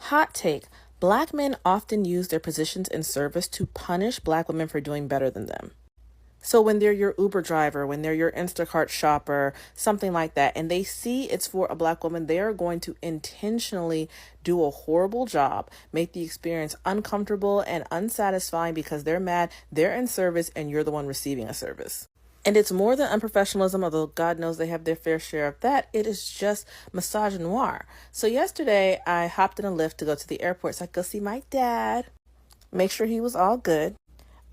Hot take. Black men often use their positions in service to punish Black women for doing better than them. So when they're your Uber driver, when they're your Instacart shopper, something like that, and they see it's for a Black woman, they are going to intentionally do a horrible job, make the experience uncomfortable and unsatisfying because they're mad, they're in service, and you're the one receiving a service. And it's more than unprofessionalism, although God knows they have their fair share of that. It is just misogynoir. So yesterday, I hopped in a Lyft to go to the airport so I could go see my dad, make sure he was all good.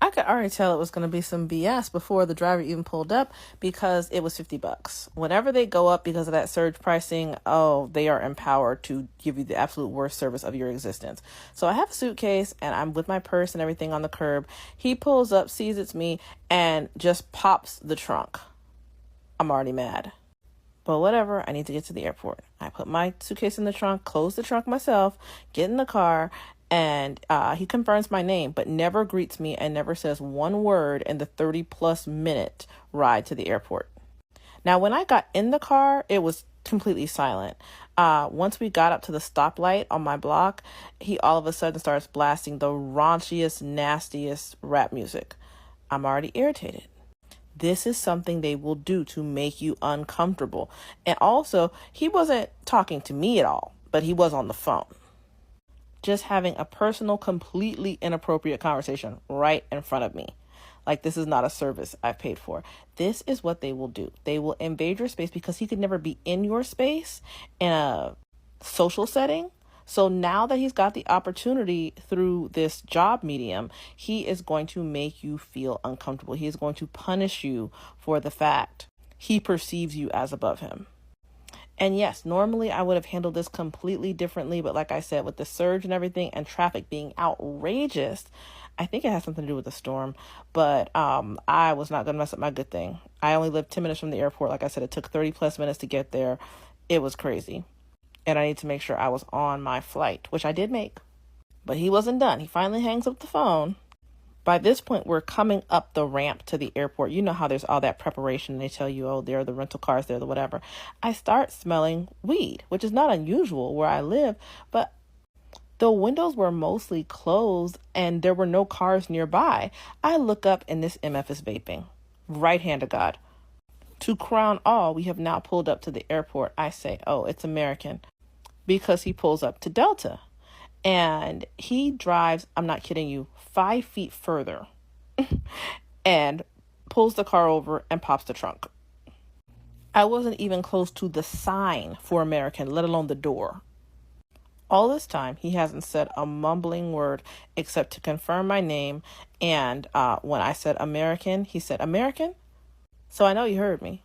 I could already tell it was going to be some BS before the driver even pulled up because it was $50. Whenever they go up because of that surge pricing, they are empowered to give you the absolute worst service of your existence. So I have a suitcase and I'm with my purse and everything on the curb. He pulls up, sees it's me, and just pops the trunk. I'm already mad. But whatever, I need to get to the airport. I put my suitcase in the trunk, close the trunk myself, get in the car, and he confirms my name, but never greets me and never says one word in the 30-plus minute ride to the airport. Now, when I got in the car, it was completely silent. Once we got up to the stoplight on my block, he all of a sudden starts blasting the raunchiest, nastiest rap music. I'm already irritated. This is something they will do to make you uncomfortable. And also, he wasn't talking to me at all, but he was on the phone. Just having a personal, completely inappropriate conversation right in front of me. Like, this is not a service I've paid for. This is what they will do. They will invade your space because he could never be in your space in a social setting. So now that he's got the opportunity through this job medium, he is going to make you feel uncomfortable. He is going to punish you for the fact he perceives you as above him. And yes, normally I would have handled this completely differently. But like I said, with the surge and everything and traffic being outrageous, I think it has something to do with the storm. But I was not going to mess up my good thing. I only lived 10 minutes from the airport. Like I said, it took 30 plus minutes to get there. It was crazy. And I need to make sure I was on my flight, which I did make. But he wasn't done. He finally hangs up the phone. By this point, we're coming up the ramp to the airport. You know how there's all that preparation. They tell you, there are the rental cars, there, the whatever. I start smelling weed, which is not unusual where I live, but the windows were mostly closed and there were no cars nearby. I look up and this MF is vaping. Right hand of God. To crown all, we have now pulled up to the airport. I say, it's American, because he pulls up to Delta. And he drives, I'm not kidding you, 5 feet further and pulls the car over and pops the trunk. I wasn't even close to the sign for American, let alone the door. All this time, he hasn't said a mumbling word except to confirm my name. And when I said American, he said, American? So I know you heard me.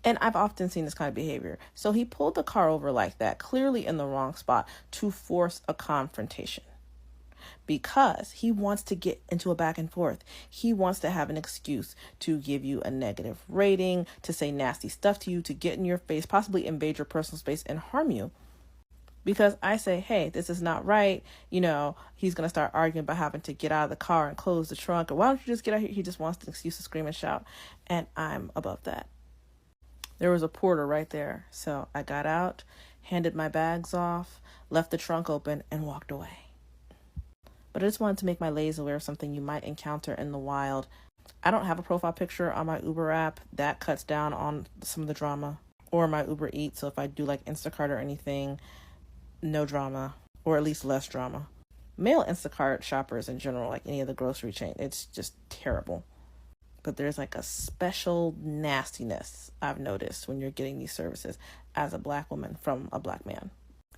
And I've often seen this kind of behavior. So he pulled the car over like that, clearly in the wrong spot, to force a confrontation. Because he wants to get into a back and forth. He wants to have an excuse to give you a negative rating, to say nasty stuff to you, to get in your face, possibly invade your personal space and harm you. Because I say, hey, this is not right. He's going to start arguing about having to get out of the car and close the trunk. Or why don't you just get out here? He just wants an excuse to scream and shout. And I'm above that. There was a porter right there. So I got out, handed my bags off, left the trunk open, and walked away. But I just wanted to make my ladies aware of something you might encounter in the wild. I don't have a profile picture on my Uber app. That cuts down on some of the drama. Or my Uber Eats. So if I do like Instacart or anything, no drama. Or at least less drama. Male Instacart shoppers in general, like any of the grocery chain, it's just terrible. But there's like a special nastiness I've noticed when you're getting these services as a Black woman from a Black man.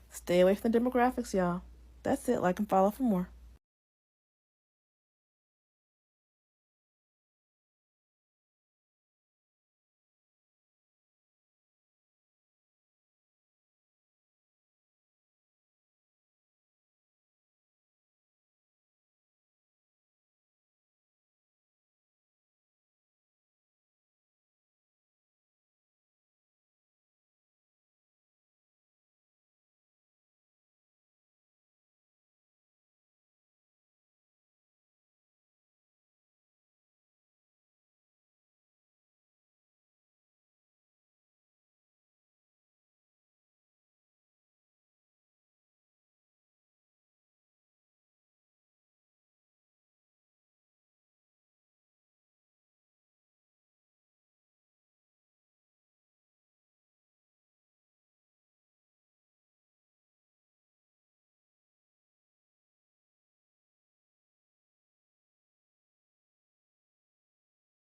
Stay away from the demographics, y'all. That's it. Like and follow for more.